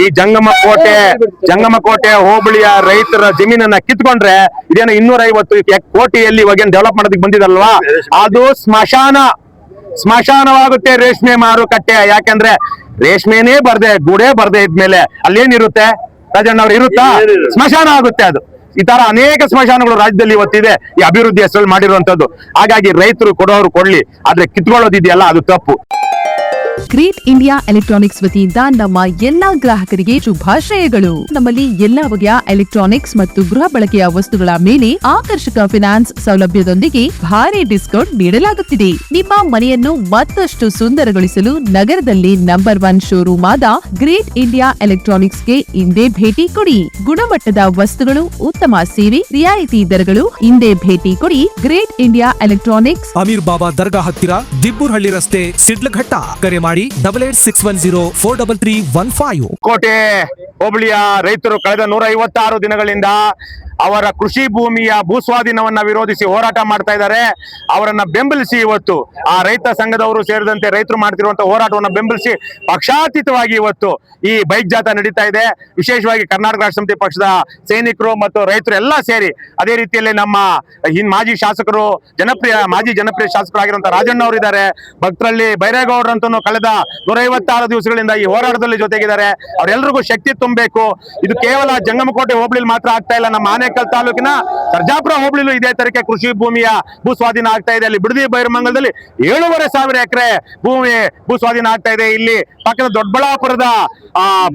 ಈ ಜಂಗಮ ಕೋಟೆ ಹೋಬಳಿಯ ರೈತರ ಜಮೀನನ್ನ ಕಿತ್ಕೊಂಡ್ರೆ ಇದೇನು 250 ಕೋಟಿಯಲ್ಲಿ ಇವಾಗ ಡೆವಲಪ್ ಮಾಡೋದಕ್ಕೆ ಬಂದಿದಲ್ವಾ, ಅದು ಸ್ಮಶಾನವಾಗುತ್ತೆ ರೇಷ್ಮೆ ಮಾರುಕಟ್ಟೆ. ಯಾಕಂದ್ರೆ ರೇಷ್ಮೆನೇ ಗೂಡೇ ಬರ್ದೆ ಇದ್ಮೇಲೆ ಅಲ್ಲೇನಿರುತ್ತೆ ರಾಜಣ್ಣ ಅವ್ರು, ಇರುತ್ತಾ? ಸ್ಮಶಾನ ಆಗುತ್ತೆ ಅದು. ಈ ತರ ಅನೇಕ ಸ್ಮಶಾನಗಳು ರಾಜ್ಯದಲ್ಲಿ ಇವತ್ತಿದೆ ಈ ಅಭಿವೃದ್ಧಿ ಹೆಸರಲ್ಲಿ ಮಾಡಿರುವಂತದ್ದು. ಹಾಗಾಗಿ ರೈತರು ಕೊಡೋರು ಕೊಡ್ಲಿ, ಆದ್ರೆ ಕಿತ್ಕೊಳ್ಳೋದಿದೆಯಲ್ಲ ಅದು ತಪ್ಪು. ಗ್ರೇಟ್ ಇಂಡಿಯಾ ಎಲೆಕ್ಟ್ರಾನಿಕ್ಸ್ ವತಿಯಿಂದ ನಮ್ಮ ಎಲ್ಲಾ ಗ್ರಾಹಕರಿಗೆ ಶುಭಾಶಯಗಳು. ನಮ್ಮಲ್ಲಿ ಎಲ್ಲಾ ಬಗೆಯ ಎಲೆಕ್ಟ್ರಾನಿಕ್ಸ್ ಮತ್ತು ಗೃಹ ಬಳಕೆಯ ವಸ್ತುಗಳ ಮೇಲೆ ಆಕರ್ಷಕ ಫಿನಾನ್ಸ್ ಸೌಲಭ್ಯದೊಂದಿಗೆ ಭಾರಿ ಡಿಸ್ಕೌಂಟ್ ನೀಡಲಾಗುತ್ತಿದೆ. ನಿಮ್ಮ ಮನೆಯನ್ನು ಮತ್ತಷ್ಟು ಸುಂದರಗೊಳಿಸಲು ನಗರದಲ್ಲಿ ನಂಬರ್ 1 ಶೋರೂಮ್ ಆದ ಗ್ರೇಟ್ ಇಂಡಿಯಾ ಎಲೆಕ್ಟ್ರಾನಿಕ್ಸ್ಗೆ ಇಂದೇ ಭೇಟಿ ಕೊಡಿ. ಗುಣಮಟ್ಟದ ವಸ್ತುಗಳು, ಉತ್ತಮ ಸೇವೆ, ರಿಯಾಯಿತಿ ದರಗಳು. ಇಂದೇ ಭೇಟಿ ಕೊಡಿ ಗ್ರೇಟ್ ಇಂಡಿಯಾ ಎಲೆಕ್ಟ್ರಾನಿಕ್ಸ್, ಅಮೀರ್ ಬಾಬಾ ದರ್ಗಾ ಹತ್ತಿರ, ದಿಬ್ಬೂರ್ಹಳ್ಳಿ ರಸ್ತೆ, ಸಿಡ್ಲಘಟ್ಟ. ಕರೆ ಮಾಡಿ 8861043315. ಕೋಟೆ ಹೋಬಳಿಯ ರೈತರು ಕಳೆದ 156 ದಿನಗಳಿಂದ ಅವರ ಕೃಷಿ ಭೂಮಿಯ ಭೂಸ್ವಾಧೀನವನ್ನ ವಿರೋಧಿಸಿ ಹೋರಾಟ ಮಾಡ್ತಾ ಇದ್ದಾರೆ. ಅವರನ್ನ ಬೆಂಬಲಿಸಿ ಇವತ್ತು ಆ ರೈತ ಸಂಘದವರು ಸೇರಿದಂತೆ ರೈತರು ಮಾಡ್ತಿರುವಂತಹ ಹೋರಾಟವನ್ನು ಬೆಂಬಲಿಸಿ ಪಕ್ಷಾತೀತವಾಗಿ ಇವತ್ತು ಈ ಬೈಕ್ ಜಾಥಾ ನಡೀತಾ ಇದೆ. ವಿಶೇಷವಾಗಿ ಕರ್ನಾಟಕ ರಾಷ್ಟ್ರ ಸಮಿತಿ ಪಕ್ಷದ ಸೈನಿಕರು ಮತ್ತು ರೈತರು ಎಲ್ಲ ಸೇರಿ, ಅದೇ ರೀತಿಯಲ್ಲಿ ನಮ್ಮ ಮಾಜಿ ಜನಪ್ರಿಯ ಶಾಸಕರಾಗಿರುವಂತಹ ರಾಜಣ್ಣ ಅವರು ಇದ್ದಾರೆ. ಭಕ್ತರಲ್ಲಿ ಬೈರೇಗೌಡರಂತೂ ಕಳೆದ 156 ದಿವಸಗಳಿಂದ ಈ ಹೋರಾಟದಲ್ಲಿ ಜೊತೆಗಿದ್ದಾರೆ. ಅವರೆಲ್ಲರಿಗೂ ಶಕ್ತಿ ತುಂಬಬೇಕು. ಇದು ಕೇವಲ ಜಂಗಮಕೋಟೆ ಹೋಬಳಿಲಿ ಮಾತ್ರ ಆಗ್ತಾ ಇಲ್ಲ, ನಮ್ಮ ಆನೇಕಲ್ ತಾಲೂಕಿನ ಸರ್ಜಾಪುರ ಹೋಬಳಿಲೂ ಇದೇ ತರಕ್ಕೆ ಕೃಷಿ ಭೂಮಿಯ ಭೂಸ್ವಾಧೀನ ಆಗ್ತಾ ಇದೆ. ಅಲ್ಲಿ ಬಿಡದಿ ಬೈರಮಂಗಲದಲ್ಲಿ 7,500 ಎಕರೆ ಭೂಮಿ ಭೂಸ್ವಾಧೀನ ಆಗ್ತಾ ಇದೆ. ಇಲ್ಲಿ ಪಕ್ಕದ ದೊಡ್ಡಬಳ್ಳಾಪುರದ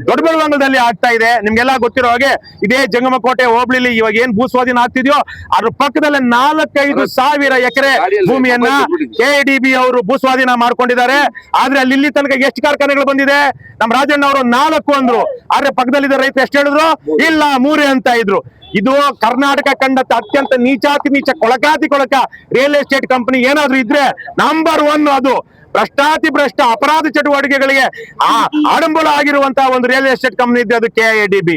ದೊಡ್ಡಬಳ್ಳಾಪುರದಲ್ಲಿ ಆಗ್ತಾ ಇದೆ. ನಿಮ್ಗೆಲ್ಲ ಗೊತ್ತಿರೋ ಹಾಗೆ ಇದೇ ಜಂಗಮಕೋಟೆ ಹೋಬಳಿಲಿ ಇವಾಗ ಏನ್ ಭೂಸ್ವಾಧೀನ ಆಗ್ತಿದೆಯೋ ಅದ್ರ ಪಕ್ಕದಲ್ಲಿ 4,500 ಎಕರೆ ಭೂಮಿಯನ್ನ KDB ಅವರು ಭೂಸ್ವಾಧೀನ ಮಾಡ್ಕೊಂಡಿದ್ದಾರೆ. ಆದ್ರೆ ಅಲ್ಲಿ ಇಲ್ಲಿ ತನಕ ಎಷ್ಟು ಕಾರ್ಖಾನೆಗಳು ಬಂದಿದೆ? ನಮ್ಮ ರಾಜಣ್ಣ ಅವರು 4 ಅಂದ್ರು, ಆದ್ರೆ ಪಕ್ಕದಲ್ಲಿದ್ದ ರೈತರು ಎಷ್ಟು ಹೇಳಿದ್ರು? ಇಲ್ಲ 3 ಅಂತ ಇದ್ರು. ಇದು ಕರ್ನಾಟಕ ಕಂಡಂತ ಅತ್ಯಂತ ನೀಚ ಕೊಳಕ ರಿಯಲ್ ಎಸ್ಟೇಟ್ ಕಂಪನಿ ಏನಾದ್ರು ಇದ್ರೆ ನಂಬರ್ 1 ಅದು. ಭ್ರಷ್ಟ ಅಪರಾಧ ಚಟುವಟಿಕೆಗಳಿಗೆ ಆಡಂಬಲ ಆಗಿರುವಂತಹ ಒಂದು ರಿಯಲ್ ಎಸ್ಟೇಟ್ ಕಂಪನಿ ಇದೆ, ಅದು KDB.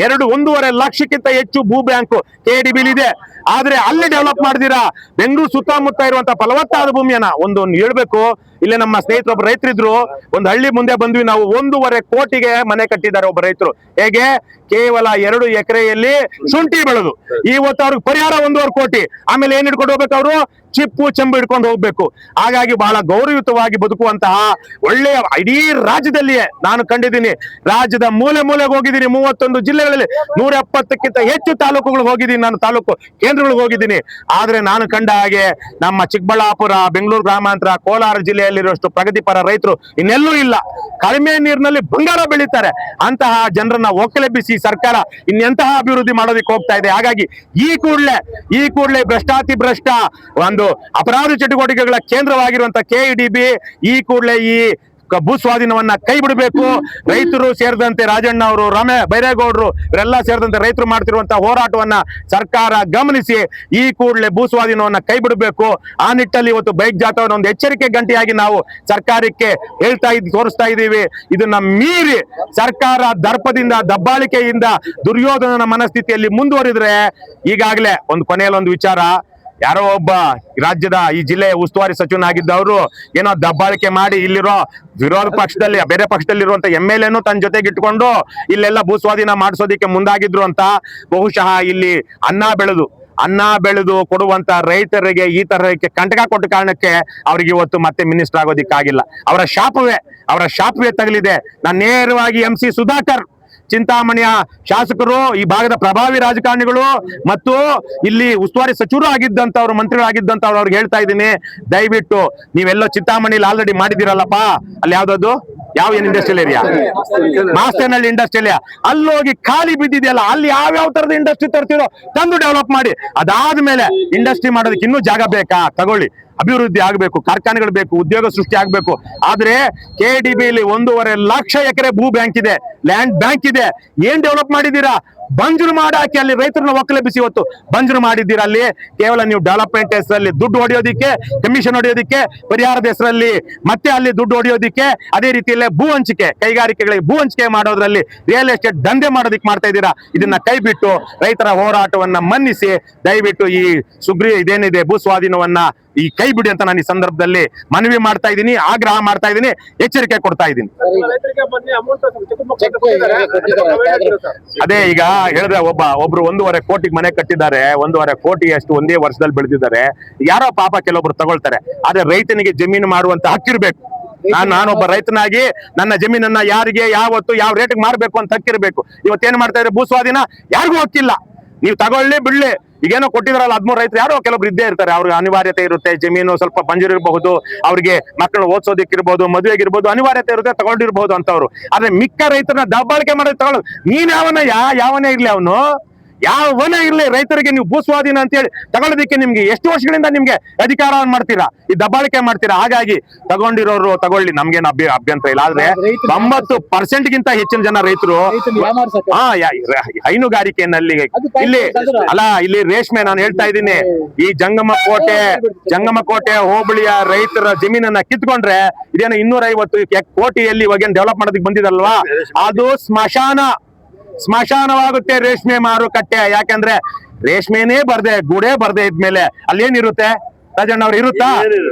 1.5 ಲಕ್ಷಕ್ಕಿಂತ ಹೆಚ್ಚು ಭೂ ಬ್ಯಾಂಕ್ KDB ಇದೆ. ಆದ್ರೆ ಅಲ್ಲಿ ಡೆವಲಪ್ ಮಾಡಿದಿರಾ ಬೆಂಗಳೂರು ಸುತ್ತಮುತ್ತ ಇರುವಂತಹ ಫಲವತ್ತಾದ ಭೂಮಿಯನ್ನ ಒಂದು ಹೇಳ್ಬೇಕು. ಇಲ್ಲೇ ನಮ್ಮ ಸ್ನೇಹಿತರು ಒಬ್ಬ ರೈತರಿದ್ರು, ಒಂದು ಹಳ್ಳಿ ಮುಂದೆ ಬಂದ್ವಿ ನಾವು, 1.5 ಕೋಟಿಗೆ ಮನೆ ಕಟ್ಟಿದ್ದಾರೆ ಒಬ್ಬ ರೈತರು. ಹೇಗೆ? ಕೇವಲ 2 ಎಕರೆಯಲ್ಲಿ ಶುಂಠಿ ಬೆಳೆದು ಇವತ್ತು ಅವ್ರಿಗೆ ಪರಿಹಾರ 1.5 ಕೋಟಿ. ಆಮೇಲೆ ಏನ್ ಹಿಡ್ಕೊಂಡು ಹೋಗ್ಬೇಕು? ಅವರು ಚಿಪ್ಪು ಚೆಂಬು ಹಿಡ್ಕೊಂಡು ಹೋಗ್ಬೇಕು. ಹಾಗಾಗಿ ಬಹಳ ಗೌರವಯುತವಾಗಿ ಬದುಕುವಂತಹ ಒಳ್ಳೆಯ ಇಡೀ ರಾಜ್ಯದಲ್ಲಿಯೇ ನಾನು ಕಂಡಿದ್ದೀನಿ. ರಾಜ್ಯದ ಮೂಲೆಗೆ ಹೋಗಿದ್ದೀನಿ, 31 ಜಿಲ್ಲೆಗಳಲ್ಲಿ 170ಕ್ಕಿಂತ ಹೆಚ್ಚು ತಾಲೂಕುಗಳಿಗೆ ಹೋಗಿದ್ದೀನಿ, ನಾನು ತಾಲೂಕು ಕೇಂದ್ರಗಳಿಗೆ ಹೋಗಿದ್ದೀನಿ. ಆದ್ರೆ ನಾನು ಕಂಡ ಹಾಗೆ ನಮ್ಮ ಚಿಕ್ಕಬಳ್ಳಾಪುರ, ಬೆಂಗಳೂರು ಗ್ರಾಮಾಂತರ, ಕೋಲಾರ ಜಿಲ್ಲೆಯಲ್ಲಿರುವಷ್ಟು ಪ್ರಗತಿಪರ ರೈತರು ಇನ್ನೆಲ್ಲೂ ಇಲ್ಲ. ಕಡಿಮೆ ನೀರಿನಲ್ಲಿ ಬಂಗಾರ ಬೆಳೀತಾರೆ. ಅಂತಹ ಜನರನ್ನ ಒಕ್ಕಲೆಬ್ಬಿಸಿ ಸರ್ಕಾರ ಇನ್ನೆಂತಹ ಅಭಿವೃದ್ಧಿ ಮಾಡೋದಕ್ಕೆ ಹೋಗ್ತಾ ಇದೆ. ಹಾಗಾಗಿ ಈ ಕೂಡಲೇ ಭ್ರಷ್ಟ ಒಂದು ಅಪರಾಧ ಚಟುವಟಿಕೆಗಳ ಕೇಂದ್ರವಾಗಿರುವಂತಹ KDB ಈ ಕೂಡಲೇ ಈ ಭೂಸ್ವಾಧೀನವನ್ನ ಕೈ ಬಿಡಬೇಕು. ರೈತರು ಸೇರಿದಂತೆ ರಾಜಣ್ಣ ಅವರು, ಬೈರೇಗೌಡರು ಇವರೆಲ್ಲ ಸೇರಿದಂತೆ ರೈತರು ಮಾಡ್ತಿರುವಂತಹ ಹೋರಾಟವನ್ನ ಸರ್ಕಾರ ಗಮನಿಸಿ ಈ ಕೂಡಲೇ ಭೂಸ್ವಾಧೀನವನ್ನ ಕೈ ಬಿಡಬೇಕು. ಆ ನಿಟ್ಟಲ್ಲಿ ಇವತ್ತು ಬೈಕ್ ಜಾಥಾವನ್ನು ಒಂದು ಎಚ್ಚರಿಕೆ ಗಂಟೆಯಾಗಿ ನಾವು ಸರ್ಕಾರಕ್ಕೆ ತೋರಿಸ್ತಾ ಇದ್ದೀವಿ. ಇದನ್ನ ಮೀರಿ ಸರ್ಕಾರ ದರ್ಪದಿಂದ, ದಬ್ಬಾಳಿಕೆಯಿಂದ, ದುರ್ಯೋಧನನ ಮನಸ್ಥಿತಿಯಲ್ಲಿ ಮುಂದುವರಿದ್ರೆ, ಈಗಾಗಲೇ ಕೊನೆಯಲ್ಲಿ ಒಂದು ವಿಚಾರ, ಯಾರೋ ಒಬ್ಬ ರಾಜ್ಯದ ಈ ಜಿಲ್ಲೆಯ ಉಸ್ತುವಾರಿ ಸಚಿವನಾಗಿದ್ದವರು ಏನೋ ದಬ್ಬಾಳಿಕೆ ಮಾಡಿ ಇಲ್ಲಿರೋ ವಿರೋಧ ಪಕ್ಷದಲ್ಲಿ, ಬೇರೆ ಪಕ್ಷದಲ್ಲಿರುವಂತ MLA ತನ್ನ ಜೊತೆಗೆ ಇಟ್ಕೊಂಡು ಇಲ್ಲೆಲ್ಲ ಭೂಸ್ವಾಧೀನ ಮಾಡಿಸೋದಿಕ್ಕೆ ಮುಂದಾಗಿದ್ರು ಅಂತ. ಬಹುಶಃ ಇಲ್ಲಿ ಅನ್ನ ಬೆಳೆದು ಕೊಡುವಂತ ರೈತರಿಗೆ ಈ ತರಕ್ಕೆ ಕಂಟಕ ಕೊಟ್ಟ ಕಾರಣಕ್ಕೆ ಅವ್ರಿಗೆ ಇವತ್ತು ಮತ್ತೆ ಮಿನಿಸ್ಟರ್ ಆಗೋದಿಕ್ಕಾಗಿಲ್ಲ. ಅವರ ಶಾಪವೇ ತಗಲಿದೆ. ನಾನು ನೇರವಾಗಿ MC ಸುಧಾಕರ್, ಚಿಂತಾಮಣಿಯ ಶಾಸಕರು, ಈ ಭಾಗದ ಪ್ರಭಾವಿ ರಾಜಕಾರಣಿಗಳು ಮತ್ತು ಇಲ್ಲಿ ಉಸ್ತುವಾರಿ ಸಚಿವರು ಆಗಿದ್ದಂತವ್ರು, ಮಂತ್ರಿಗಳಾಗಿದ್ದಂತವ್ರು ಅವ್ರಿಗೆ ಹೇಳ್ತಾ ಇದ್ದೀನಿ, ದಯವಿಟ್ಟು ನೀವೆಲ್ಲೋ ಚಿಂತಾಮಣಿಲಿ ಆಲ್ರೆಡಿ ಮಾಡಿದಿರಲ್ಲಪ್ಪ, ಅಲ್ಲಿ ಯಾವ್ದದು ಏನ್ industrial area, Mastenahalli industrial area, ಅಲ್ಲಿ ಹೋಗಿ ಖಾಲಿ ಬಿದ್ದಿದೆಯಲ್ಲ, ಅಲ್ಲಿ ಯಾವ್ಯಾವ ತರದ ಇಂಡಸ್ಟ್ರಿ ತರ್ತಿರೋ ತಂದು ಡೆವಲಪ್ ಮಾಡಿ. ಅದಾದ್ಮೇಲೆ ಇಂಡಸ್ಟ್ರಿ ಮಾಡೋದಕ್ಕೆ ಇನ್ನೂ ಜಾಗ ಬೇಕಾ? ತಗೊಳ್ಳಿ. ಅಭಿವೃದ್ಧಿ ಆಗ್ಬೇಕು, ಕಾರ್ಖಾನೆಗಳು ಬೇಕು, ಉದ್ಯೋಗ ಸೃಷ್ಟಿ ಆಗ್ಬೇಕು. ಆದ್ರೆ KDBಯಲ್ಲಿ 1.5 ಲಕ್ಷ ಎಕರೆ ಭೂ ಬ್ಯಾಂಕ್ ಇದೆ, ಲ್ಯಾಂಡ್ ಬ್ಯಾಂಕ್ ಇದೆ. ಏನ್ ಡೆವಲಪ್ ಮಾಡಿದೀರಾ? ಬಂಜರು ಮಾಡಾಕಿ ಅಲ್ಲಿ ರೈತರನ್ನ ಒಕ್ಕಲೆಬ್ಬಿಸಿ ಇವತ್ತು ಬಂಜರು ಮಾಡಿದ್ದೀರಾ. ಅಲ್ಲಿ ಕೇವಲ ನೀವು ಡೆವಲಪ್ಮೆಂಟ್ ಹೆಸರಲ್ಲಿ ದುಡ್ಡು ಹೊಡೆಯೋದಿಕ್ಕೆ, ಕಮಿಷನ್ ಹೊಡೆಯೋದಿಕ್ಕೆ, ಪರಿಹಾರದ ಹೆಸರಲ್ಲಿ ಮತ್ತೆ ಅಲ್ಲಿ ದುಡ್ಡು ಹೊಡೆಯೋದಿಕ್ಕೆ, ಅದೇ ರೀತಿಯಲ್ಲೇ ಭೂ ಹಂಚಿಕೆ, ಕೈಗಾರಿಕೆಗಳಿಗೆ ಭೂ ಹಂಚಿಕೆ ಮಾಡೋದ್ರಲ್ಲಿ ರಿಯಲ್ ಎಸ್ಟೇಟ್ ದಂಧೆ ಮಾಡೋದಿಕ್ಕೆ ಮಾಡ್ತಾ ಇದ್ದೀರಾ. ಇದನ್ನ ಕೈ ಬಿಟ್ಟು ರೈತರ ಹೋರಾಟವನ್ನ ಮನ್ನಿಸಿ ದಯವಿಟ್ಟು ಈ ಇದೇನಿದೆ ಭೂ ಸ್ವಾಧೀನವನ್ನ ಈ ಕೈ ಬಿಡಿ ಅಂತ ನಾನು ಈ ಸಂದರ್ಭದಲ್ಲಿ ಮನವಿ ಮಾಡ್ತಾ ಇದ್ದೀನಿ, ಆಗ್ರಹ ಮಾಡ್ತಾ ಇದ್ದೀನಿ, ಎಚ್ಚರಿಕೆ ಕೊಡ್ತಾ ಇದ್ದೀನಿ. ಅದೇ ಈಗ ಹೇಳಿದ್ರೆ ಒಬ್ರು 1.5 ಕೋಟಿಗೆ ಮನೆ ಕಟ್ಟಿದ್ದಾರೆ, 1.5 ಕೋಟಿ ಅಷ್ಟು ಒಂದೇ ವರ್ಷದಲ್ಲಿ ಬೆಳೆದಿದ್ದಾರೆ. ಯಾರೋ ಪಾಪ ಕೆಲವೊಬ್ರು ತಗೊಳ್ತಾರೆ, ಆದ್ರೆ ರೈತನಿಗೆ ಜಮೀನು ಮಾಡುವಂತ ಹಕ್ಕಿರ್ಬೇಕು. ನಾನೊಬ್ಬ ರೈತನಾಗಿ ನನ್ನ ಜಮೀನನ್ನ ಯಾರಿಗೆ ಯಾವತ್ತು ಯಾವ ರೇಟ್ಗೆ ಮಾರ್ಬೇಕು ಅಂತ ಹಕ್ಕಿರ್ಬೇಕು. ಇವತ್ತೇನ್ ಮಾಡ್ತಾ ಇದ್ರೆ ಭೂಸ್ವಾಧೀನ ಯಾರಿಗೂ ಹಕ್ಕಿಲ್ಲ. ನೀವು ತಗೊಳ್ಳಿ ಬಿಡ್ಲಿ, ಈಗೇನೋ ಕೊಟ್ಟಿದ್ರಲ್ಲ 13 ರೈತರು ಯಾರೋ ಕೆಲವೊಬ್ರು ಇದ್ದೇ ಇರ್ತಾರೆ, ಅವ್ರಿಗೆ ಅನಿವಾರ್ಯತೆ ಇರುತ್ತೆ, ಜಮೀನು ಸ್ವಲ್ಪ ಬಂಜರಿರಬಹುದು, ಅವ್ರಿಗೆ ಮಕ್ಕಳು ಓದಿಸೋದಿಕ್ಕಿರ್ಬೋದು, ಮದುವೆಗಿರ್ಬೋದು, ಅನಿವಾರ್ಯತೆ ಇರುತ್ತೆ, ತಗೊಂಡಿರ್ಬೋದು ಅಂತವ್ರು. ಆದ್ರೆ ಮಿಕ್ಕ ರೈತರನ್ನ ದಬ್ಬಾಳಿಕೆ ಮಾಡೋದು ತಗೊಳ್ಳೋದು. ನೀನ್ ಯಾವನೇ ಇರ್ಲಿ, ಅವನು ಯಾವನೇ ಇರ್ಲಿ, ರೈತರಿಗೆ ನೀವು ಭೂಸ್ವಾಧೀನ ಅಂತ ಹೇಳಿ ತಗೊಳ್ಳೋದಿಕ್ಕೆ ನಿಮ್ಗೆ ಎಷ್ಟು ವರ್ಷಗಳಿಂದ ನಿಮ್ಗೆ ಅಧಿಕಾರವನ್ನು ಮಾಡ್ತೀರಾ, ಈ ದಬ್ಬಾಳಿಕೆ ಮಾಡ್ತೀರಾ. ಹಾಗಾಗಿ ತಗೊಂಡಿರೋರು ತಗೊಳ್ಳಿ, ನಮ್ಗೇನು ಅಭ್ಯಂತರ ಇಲ್ಲ. ಆದ್ರೆ 90% ಗಿಂತ ಹೆಚ್ಚಿನ ಜನ ರೈತರು ಹೈನುಗಾರಿಕೆಯಲ್ಲಿ ಇಲ್ಲಿ ರೇಷ್ಮೆ, ನಾನು ಹೇಳ್ತಾ ಇದ್ದೀನಿ, ಈ ಜಂಗಮಕೋಟೆ ಹೋಬಳಿಯ ರೈತರ ಜಮೀನನ್ನ ಕಿತ್ಕೊಂಡ್ರೆ ಇದೇನೋ 250 ಕೋಟಿಯಲ್ಲಿ ಇವಾಗ ಡೆವಲಪ್ ಮಾಡೋದಕ್ಕೆ ಬಂದಿದಲ್ವಾ, ಅದು ಸ್ಮಶಾನವಾಗುತ್ತೆ ರೇಷ್ಮೆ ಮಾರುಕಟ್ಟೆ. ಯಾಕಂದ್ರೆ ರೇಷ್ಮೆನೇ ಗೂಡೇ ಬರ್ದೆ ಇದ್ಮೇಲೆ ಅಲ್ಲೇನಿರುತ್ತೆ ರಾಜಣ್ಣ ಅವ್ರು, ಇರುತ್ತಾ?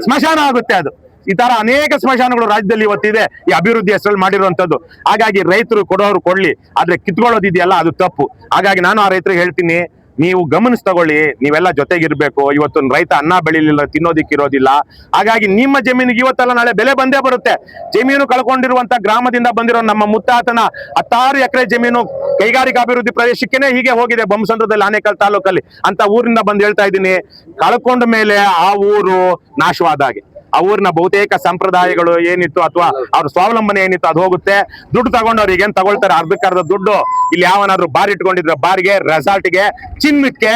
ಸ್ಮಶಾನ ಆಗುತ್ತೆ ಅದು. ಈ ತರ ಅನೇಕ ಸ್ಮಶಾನಗಳು ರಾಜ್ಯದಲ್ಲಿ ಇವತ್ತಿದೆ, ಈ ಅಭಿವೃದ್ಧಿ ಹೆಸರಲ್ಲಿ ಮಾಡಿರುವಂತದ್ದು. ಹಾಗಾಗಿ ರೈತರು ಕೊಡೋರು ಕೊಡ್ಲಿ, ಆದ್ರೆ ಕಿತ್ಕೊಳ್ಳೋದಿದೆಯಲ್ಲ ಅದು ತಪ್ಪು. ಹಾಗಾಗಿ ನಾನು ಆ ರೈತರಿಗೆ ಹೇಳ್ತೀನಿ, ನೀವು ಗಮನಿಸ್ ತಗೊಳ್ಳಿ, ನೀವೆಲ್ಲ ಜೊತೆಗಿರ್ಬೇಕು. ಇವತ್ತು ರೈತ ಅನ್ನ ಬೆಳಿಲಿಲ್ಲ, ತಿನ್ನೋದಿಕ್ಕಿರೋದಿಲ್ಲ. ಹಾಗಾಗಿ ನಿಮ್ಮ ಜಮೀನಿಗೆ ಇವತ್ತಲ್ಲ ನಾಳೆ ಬೆಲೆ ಬಂದೇ ಬರುತ್ತೆ. ಜಮೀನು ಕಳ್ಕೊಂಡಿರುವಂತ ಗ್ರಾಮದಿಂದ ಬಂದಿರೋ ನಮ್ಮ ಮುತ್ತಾತನ 16 ಎಕರೆ ಜಮೀನು ಕೈಗಾರಿಕಾ ಅಭಿವೃದ್ಧಿ ಪ್ರದೇಶಕ್ಕೇನೆ ಹೀಗೆ ಹೋಗಿದೆ, ಬೊಮ್ಮಸಂದ್ರದಲ್ಲಿ, ಆನೇಕಲ್ ತಾಲೂಕಲ್ಲಿ ಅಂತ ಊರಿಂದ ಬಂದು ಹೇಳ್ತಾ ಇದ್ದೀನಿ. ಕಳ್ಕೊಂಡ ಮೇಲೆ ಆ ಊರು ನಾಶವಾದ ಹಾಗೆ. ಆ ಊರಿನ ಬಹುತೇಕ ಸಂಪ್ರದಾಯಗಳು ಏನಿತ್ತು ಅಥವಾ ಅವ್ರ ಸ್ವಾವಲಂಬನೆ ಏನಿತ್ತು ಅದು ಹೋಗುತ್ತೆ. ದುಡ್ಡು ತಗೊಂಡವ್ರು ಈಗೇನ್ ತಗೊಳ್ತಾರೆ, ಅರ್ಧಕ್ಕರ್ಧ ದುಡ್ಡು ಇಲ್ಲಿ ಯಾವನಾದ್ರು ಬಾರ್ ಇಟ್ಕೊಂಡಿದ್ರೆ ಬಾರ್ಗೆ, ರೆಸಾರ್ಟ್ಗೆ, ಚಿನ್ನಕ್ಕೆ,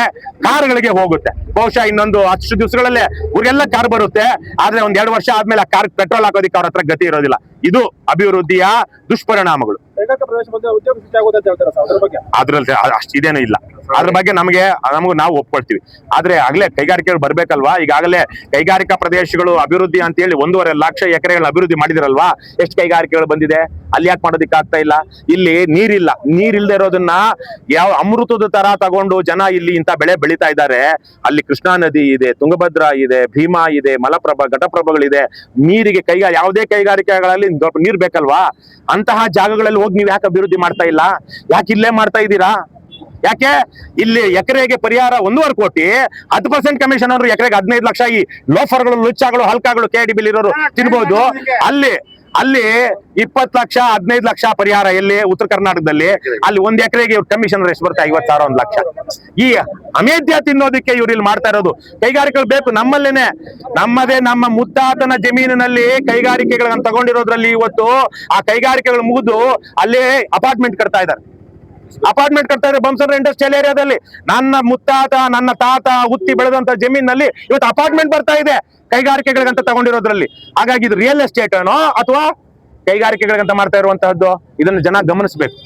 ಕಾರ್ಗಳಿಗೆ ಹೋಗುತ್ತೆ. ಬಹುಶಃ ಇನ್ನೊಂದು 10 ದಿವಸಗಳಲ್ಲೇ ಊರಿಗೆಲ್ಲ ಕಾರ್ ಬರುತ್ತೆ. ಆದ್ರೆ 1-2 ವರ್ಷ ಆದ್ಮೇಲೆ ಆ ಕಾರ್ ಪೆಟ್ರೋಲ್ ಹಾಕೋದಿಕ್ಕೆ ಅವ್ರ ಹತ್ರ ಗತಿ ಇರೋದಿಲ್ಲ. ಇದು ಅಭಿವೃದ್ಧಿಯ ದುಷ್ಪರಿಣಾಮಗಳು. ಅದ್ರಲ್ಲಿ ಅಷ್ಟಿದೇನೂ ಇಲ್ಲ, ಅದ್ರ ಬಗ್ಗೆ ನಾವು ಒಪ್ಕೊಳ್ತೀವಿ. ಆದ್ರೆ ಆಗ್ಲೇ ಕೈಗಾರಿಕೆಗಳು ಬರ್ಬೇಕಲ್ವಾ. ಈಗಾಗಲೇ ಕೈಗಾರಿಕಾ ಪ್ರದೇಶಗಳು ಅಭಿವೃದ್ಧಿ ಅಂತ ಹೇಳಿ 1.5 ಲಕ್ಷ ಎಕರೆಗಳ ಅಭಿವೃದ್ಧಿ ಮಾಡಿದಿರಲ್ವಾ. ಎಷ್ಟು ಕೈಗಾರಿಕೆಗಳು ಬಂದಿದೆ, ಅಲ್ಲಿ ಯಾಕೆ ಮಾಡೋದಿಕ್ಕೆ ಆಗ್ತಾ ಇಲ್ಲ? ಇಲ್ಲಿ ನೀರಿಲ್ದೇ ಇರೋದನ್ನ ಯಾವ ಅಮೃತದ ತರ ತಗೊಂಡು ಜನ ಇಲ್ಲಿ ಇಂಥ ಬೆಳೆ ಬೆಳೀತಾ ಇದ್ದಾರೆ. ಅಲ್ಲಿ ಕೃಷ್ಣಾ ನದಿ ಇದೆ, ತುಂಗಭದ್ರಾ ಇದೆ, ಭೀಮಾ ಇದೆ, ಮಲಪ್ರಭಾ, ಘಟಪ್ರಭಾಗಳಿದೆ. ನೀರಿಗೆ ಯಾವುದೇ ಕೈಗಾರಿಕೆಗಳಲ್ಲಿ ನೀರ್ ಬೇಕಲ್ವಾ. ಅಂತಹ ಜಾಗಗಳಲ್ಲಿ ಹೋಗಿ ನೀವು ಯಾಕೆ ಅಭಿವೃದ್ಧಿ ಮಾಡ್ತಾ ಇಲ್ಲ? ಯಾಕೆ ಇಲ್ಲೇ ಮಾಡ್ತಾ ಇದ್ದೀರಾ? ಯಾಕೆ ಇಲ್ಲಿ ಎಕರೆಗೆ ಪರಿಹಾರ 1.5 ಕೋಟಿ, 10% ಕಮಿಷನ್ ಅವರು ಎಕರೆಗೆ 15 ಲಕ್ಷ ಈ ಲೋಫರ್ಗಳು, ಲುಚ್ಚಾಗಳು, ಹಲ್ಕಾಗಳು, KDB ಇರೋರು ತಿನ್ಬಹುದು. ಅಲ್ಲಿ 20 ಲಕ್ಷ 15 ಲಕ್ಷ ಪರಿಹಾರ ಎಲ್ಲಿ? ಉತ್ತರ ಕರ್ನಾಟಕದಲ್ಲಿ. ಅಲ್ಲಿ 1 ಎಕರೆಗೆ ಕಮಿಷನ್ ಎಷ್ಟು ಬರುತ್ತೆ? 50,000 1 ಲಕ್ಷ. ಈ ಅಮೇಧ್ಯ ತಿನ್ನೋದಕ್ಕೆ ಇವ್ರು ಇಲ್ಲಿ ಮಾಡ್ತಾ ಇರೋದು. ಕೈಗಾರಿಕೆಗಳು ಬೇಕು ನಮ್ಮಲ್ಲೇನೆ. ನಮ್ಮ ಮುತ್ತಾತನ ಜಮೀನಿನಲ್ಲಿ ಕೈಗಾರಿಕೆಗಳನ್ನ ತಗೊಂಡಿರೋದ್ರಲ್ಲಿ ಇವತ್ತು ಆ ಕೈಗಾರಿಕೆಗಳು ಮುಗಿದು ಅಲ್ಲೇ ಅಪಾರ್ಟ್ಮೆಂಟ್ ಕಟ್ತಾ ಇದ್ದಾರೆ. ಬೊಮ್ಮಸಂದ್ರ ಇಂಡಸ್ಟ್ರಿಯಲ್ ಏರಿಯಾದಲ್ಲಿ ನನ್ನ ಮುತ್ತಾತ, ನನ್ನ ತಾತ ಹುತ್ತಿ ಬೆಳೆದಂತ ಜಮೀನಲ್ಲಿ ಇವತ್ತು ಅಪಾರ್ಟ್ಮೆಂಟ್ ಬರ್ತಾ ಇದೆ ಕೈಗಾರಿಕೆಗಳಿಗಂತ ತಗೊಂಡಿರೋದ್ರಲ್ಲಿ. ಹಾಗಾಗಿ ಇದು ರಿಯಲ್ ಎಸ್ಟೇಟ್ ಏನೋ ಅಥವಾ ಕೈಗಾರಿಕೆಗಳಿಗಂತ ಮಾಡ್ತಾ ಇರುವಂತಹದ್ದು, ಇದನ್ನು ಜನ ಗಮನಿಸಬೇಕು.